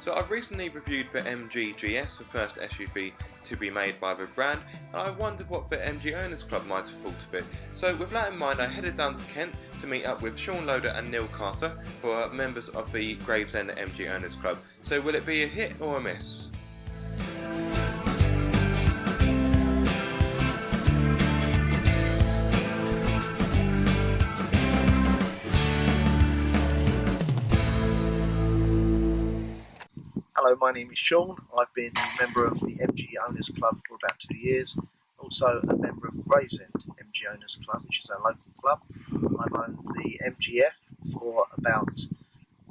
So I've recently reviewed the MG GS, the first SUV to be made by the brand, and I wondered what the MG Owners Club might have thought of it. So with that in mind, I headed down to Kent to meet up with Shaun and Neil Carter, who are members of the Gravesend MG Owners Club. So will it be a hit or a miss? Hello, my name is Shaun. I've been a member of the MG Owners Club for about 2 years. Also a member of Gravesend MG Owners Club, which is our local club. I've owned the MGF for about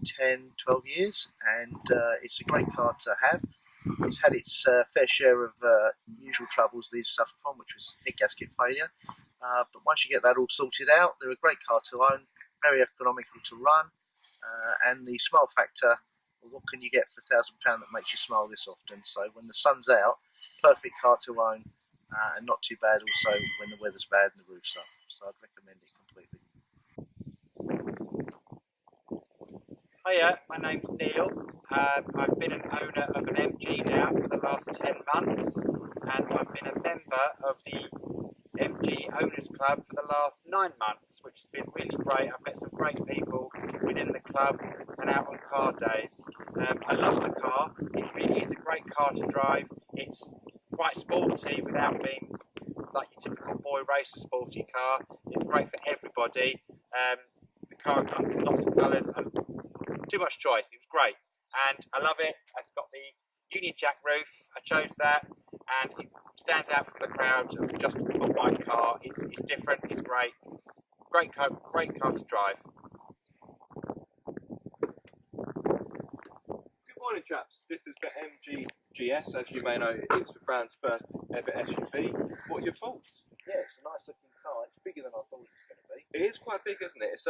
10-12 years, and it's a great car to have. It's had its fair share of usual troubles these suffer from, which was head gasket failure. But once you get that all sorted out, they're a great car to own, very economical to run, and the smile factor. Well, what can you get for £1,000 that makes you smile this often? So when the sun's out, perfect car to own, and not too bad also when the weather's bad and the roof's up. So I'd recommend it completely. Hiya, my name's Neil. I've been an owner of an MG now for the last 10 months, and I've been a member of the MG Owners Club for the last 9 months, which has been really great. I've met some great people within the club and out on car days. I love the car. It really is a great car to drive. It's quite sporty without being like your typical boy racer sporty car. It's great for everybody. The car comes in lots of colours and too much choice. It was great, and I love it. It's got the Union Jack roof. I chose that, and it stands out from the crowd of just a white car. It's different. It's great. Great car to drive. Good morning, chaps. This is the MG GS. As you may know, it's the brand's first ever SUV. What are your thoughts? Yeah, it's a nice looking car. It's bigger than I thought it was going to be. It is quite big, isn't it? It's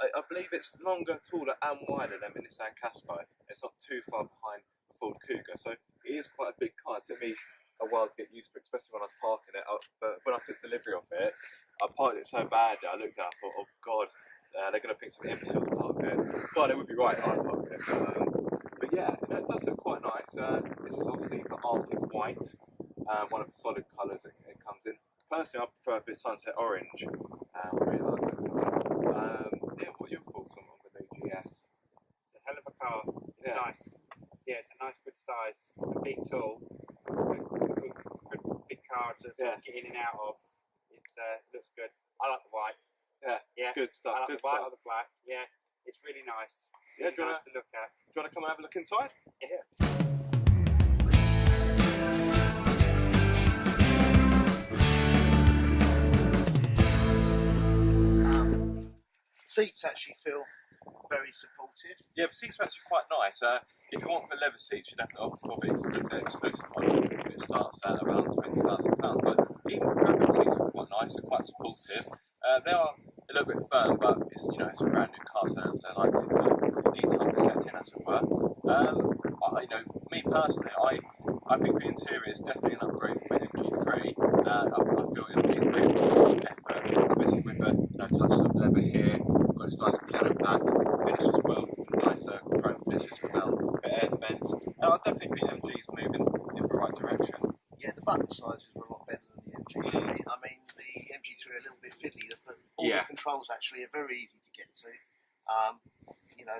I believe it's longer, taller and wider than the Nissan Qashqai. It's not too far behind the Ford Kuga, so it is quite a big car. It took me a while to get used to it, especially when I was parking it. But when I took delivery of it, I parked it so badly, I looked at it, I thought, oh God, they're going to think some imbeciles parked it. God, they would be right, I parked it. But yeah, it does look quite nice. This is obviously the Arctic White, one of the solid colours it comes in. Personally, I prefer the Sunset Orange. I really like that colour. Neil, what are your thoughts on the new GS? It's a hell of a car. It's nice. Yeah, it's a nice, good size. A big, tall, good big car to get in and out of. It looks good. I like the white. Yeah, good stuff. I like the white or the black. Yeah, it's really nice. Really nice to look at. Do you want to come and have a look inside? Yes. Yeah. Seats actually feel very supportive. Yeah, the seats are actually quite nice. If you want the leather seats, you'd have to opt for the exclusive model. It starts at around £20,000. But even the fabric seats are quite nice. They're quite supportive. They are a little bit firm, but it's a brand new car, so they're likely to need time to set in, as it were. Me personally, I think the interior is definitely an upgrade from the MG3. I feel MG's made an effort, especially with the touches of leather here. Got this nice piano black finish as well, nicer chrome finishes around the air vents. And I definitely think MG's moving in the right direction. Yeah, the button sizes were a lot better than the MG3. I mean, the MG3 are a little bit fiddly, but all the controls actually are very easy to get to.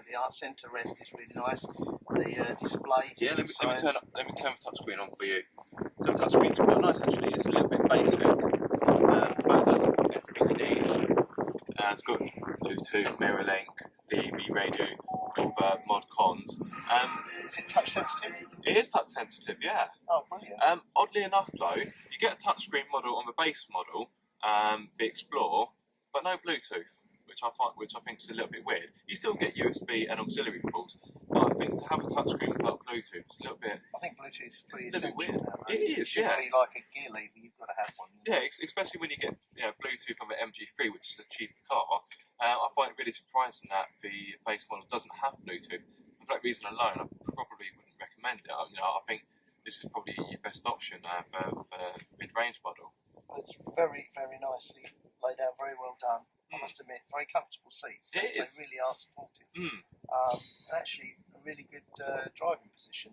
The art centre rest is really nice. The display. Yeah, let me turn the touchscreen on for you. So the touchscreen's quite nice actually. It's a little bit basic, but it does everything you need. It's got Bluetooth, mirror link, DAB radio, all the mod cons. Is it touch sensitive? It is touch sensitive, yeah. Oh, brilliant. Oddly enough though, you get a touchscreen model on the base model, the Explorer, but no Bluetooth, which I think is a little bit weird. You still get USB and auxiliary ports, but I think to have a touchscreen without Bluetooth is a little bit. I think Bluetooth is pretty essential weird. Now, right? It is, yeah. Be like a gear lever, you've got to have one. Yeah, especially when you get Bluetooth on the MG3, which is a cheaper car. I find it really surprising that the base model doesn't have Bluetooth. And for that reason alone, I probably wouldn't recommend it. I think this is probably your best option for mid-range model. It's very, very nicely laid out, very well done. I must admit, very comfortable seats. They really are supportive. And actually, a really good driving position.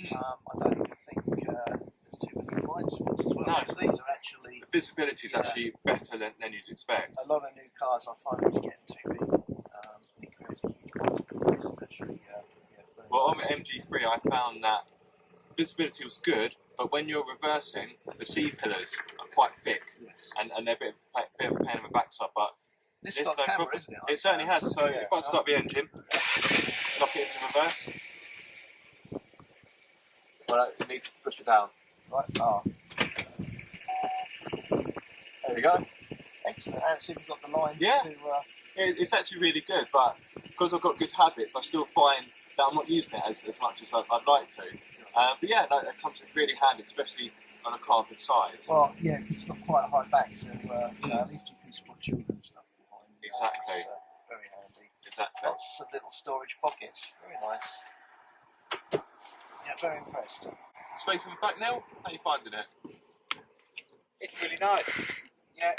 I don't even think there's too many blind spots as well. No. Because these are actually, The visibility is actually better than you'd expect. a lot of new cars, I find these getting too big. It creates a huge blind spot. This is actually, very Well, on nice. the MG3, I found that visibility was good, but when you're reversing, the C pillars are quite thick, Yes. and they're a bit of a pain in the backside. But This it's has got no a camera, problem. isn't it? It certainly has. So yeah, if I start the engine, knock it into reverse. Well, you need to push it down. Right. Oh, There we go. excellent. And so we've got the lines Yeah. to. It's actually really good, but because I've got good habits, I still find that I'm not using it as much as I'd like to. But yeah, that comes in really handy, especially on a car this size. Well, yeah, because it's got quite a high back, so at least you can spot children and stuff behind. Exactly. It's, very handy. Exactly. Lots of little storage pockets. Very nice. Yeah, very impressed. Space in the back now? How are you finding it? It's really nice. Yeah.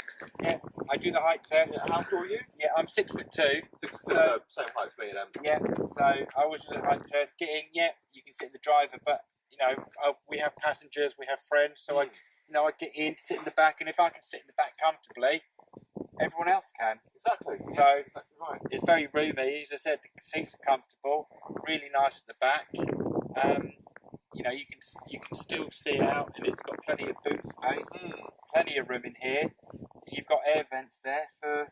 I do the height test. Yeah, how tall are you? Yeah, I'm 6'2". So, same height as me then. Yeah, so I always do the height test. Get in, yeah, you can sit in the driver, but we have passengers, we have friends, so I get in, sit in the back, and if I can sit in the back comfortably, everyone else can. Exactly. So Exactly right. it's very roomy. As I said, the seats are comfortable, really nice at the back. You can still see out, and it's got plenty of boot space, plenty of room in here. You've got air vents there for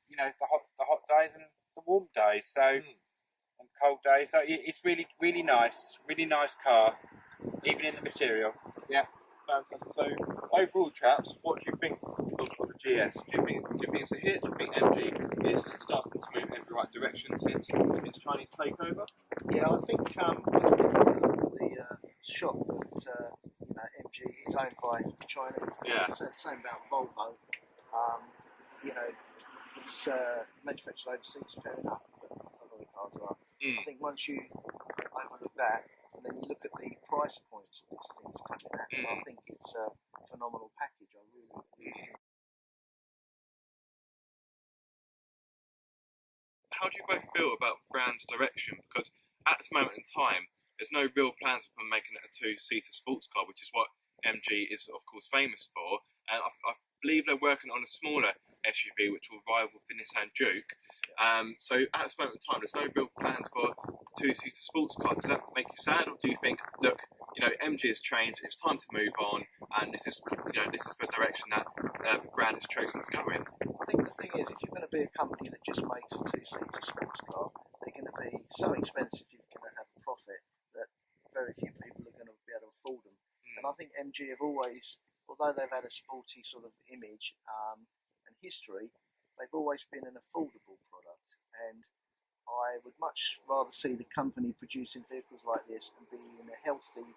the hot days and the warm days, so and cold days. So it's really nice car, even in the material. Yeah, fantastic. So overall, chaps, what do you think of the GS? Do you think it's a hit? Do you think MG is starting to move in the right direction since Chinese takeover? Yeah, I think the shop that MG is owned by China. Yeah. So the same about Volvo. It's manufactured overseas, fair enough, but a lot of cars are. I think once you overlook that, and then you look at the price points that this thing's coming at, and I think it's a phenomenal package. I really think. How do you both feel about the brand's direction? Because at this moment in time, there's no real plans for making it a two-seater sports car, which is what MG is, of course, famous for. And I believe they're working on a smaller SUV, which will rival the Nissan Juke. So at this moment in time, there's no real plans for a two-seater sports car. Does that make you sad, or do you think, look, MG has changed, it's time to move on, and this is the direction that the brand has chosen to go in? I think the thing is, if you're going to be a company that just makes a two-seater sports car, they're going to be so expensive you're going to have a profit that very few people are going to be able to afford them. And I think MG have always, although they've had a sporty sort of image and history, they've always been an affordable product. And I would much rather see the company producing vehicles like this and be in a healthy,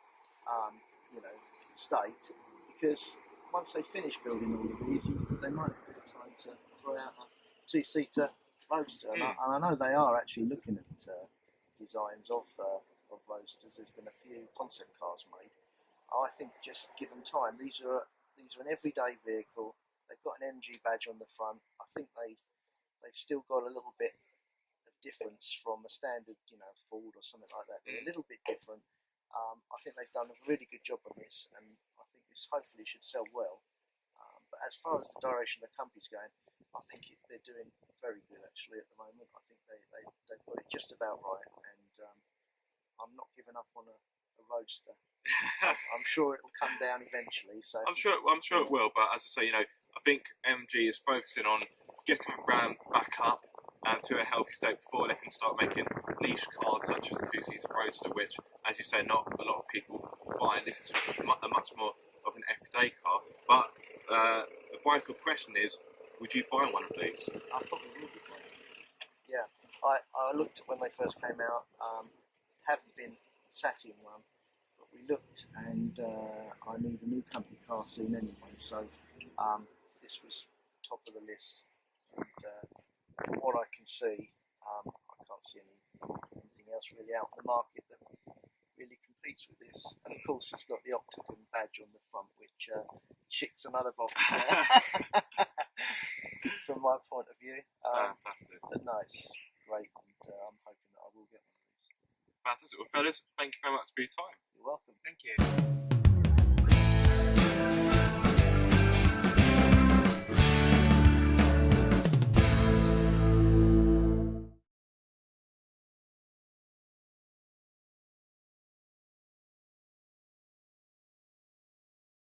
state, because once they finish building all of these, they might have a bit of time to throw out a two-seater roadster. And I know they are actually looking at designs of roadsters. There's been a few concept cars made. I think just give them time. These are an everyday vehicle. They've got an MG badge on the front. I think they've still got a little bit of difference from a standard, Ford or something like that. They're a little bit different. I think they've done a really good job on this, and I think this hopefully should sell well. But as far as the direction the company's going, I think they're doing very good actually at the moment. I think they've got it just about right, and I'm not giving up on a roadster. I'm sure it'll come down eventually. So I'm sure it will. But as I say, I think MG is focusing on getting the brand back up to a healthy state before they can start making niche cars such as a two-seater roadster, which, as you say, not a lot of people buy. And this is a much more of an everyday car. But the vital question is, would you buy one of these? I probably will be buying these. Yeah, I looked at when they first came out. Haven't been sat in one, but we looked, and I need a new company car soon anyway. So this was top of the list. And from what I can see, I can't see anything else really out in the market that really competes with this. And of course, it's got the Octagon badge on the front, which ticks another box from my point of view. Fantastic. But no, it's great, and I'm hoping that I will get one of these. Fantastic. Well, fellas, thank you very much for your time. You're welcome. Thank you.